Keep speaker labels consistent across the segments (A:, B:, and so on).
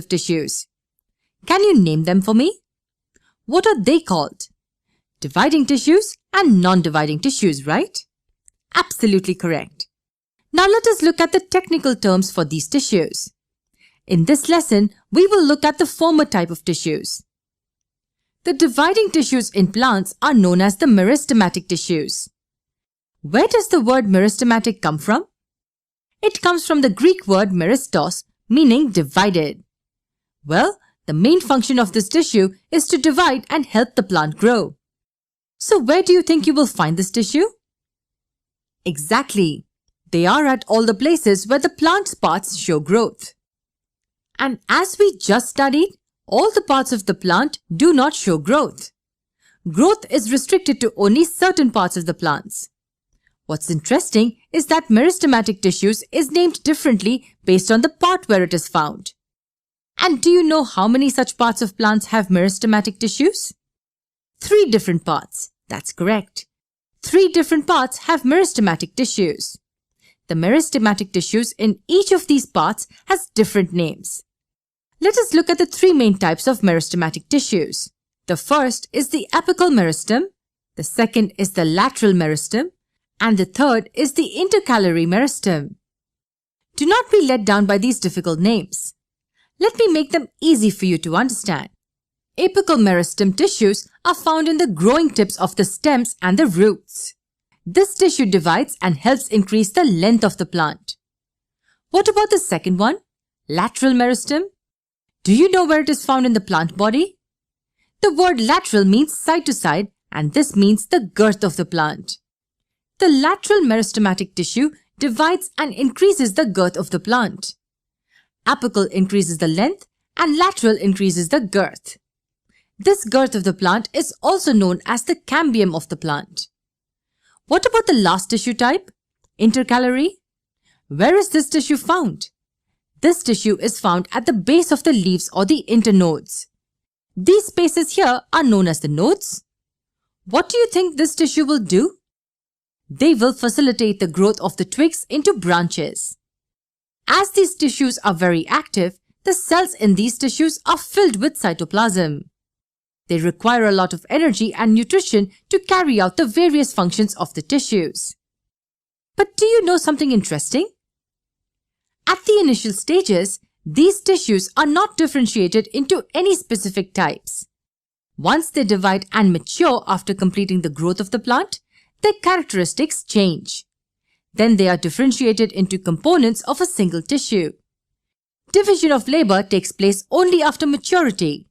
A: tissues. Can you name them for me? What are they called? Dividing tissues and non-dividing tissues, right? Absolutely correct. Now let us look at the technical terms for these tissues. In this lesson, we will look at the former type of tissues. The dividing tissues in plants are known as the meristematic tissues. Where does the word meristematic come from? It comes from the Greek word meristos, meaning divided. Well, the main function of this tissue is to divide and help the plant grow. So where do you think you will find this tissue? Exactly. They are at all the places where the plant's parts show growth. And as we just studied, all the parts of the plant do not show growth. Growth is restricted to only certain parts of the plants. What's interesting is that meristematic tissues is named differently based on the part where it is found. And do you know how many such parts of plants have meristematic tissues? 3 different parts. That's correct. 3 different parts have meristematic tissues. The meristematic tissues in each of these parts has different names. Let us look at the 3 main types of meristematic tissues. The first is the apical meristem, the second is the lateral meristem, and the third is the intercalary meristem. Do not be let down by these difficult names. Let me make them easy for you to understand. Apical meristem tissues are found in the growing tips of the stems and the roots. This tissue divides and helps increase the length of the plant. What about the second one, lateral meristem? Do you know where it is found in the plant body? The word lateral means side to side, and this means the girth of the plant. The lateral meristematic tissue divides and increases the girth of the plant. Apical increases the length and lateral increases the girth. This girth of the plant is also known as the cambium of the plant. What about the last tissue type, intercalary? Where is this tissue found? This tissue is found at the base of the leaves or the internodes. These spaces here are known as the nodes. What do you think this tissue will do? They will facilitate the growth of the twigs into branches. As these tissues are very active, the cells in these tissues are filled with cytoplasm. They require a lot of energy and nutrition to carry out the various functions of the tissues. But do you know something interesting? At the initial stages, these tissues are not differentiated into any specific types. Once they divide and mature after completing the growth of the plant, their characteristics change. Then they are differentiated into components of a single tissue. Division of labor takes place only after maturity.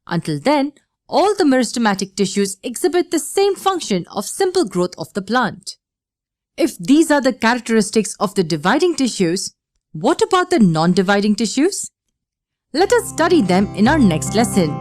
A: Until then, all the meristematic tissues exhibit the same function of simple growth of the plant. If these are the characteristics of the dividing tissues, what about the non-dividing tissues? Let us study them in our next lesson.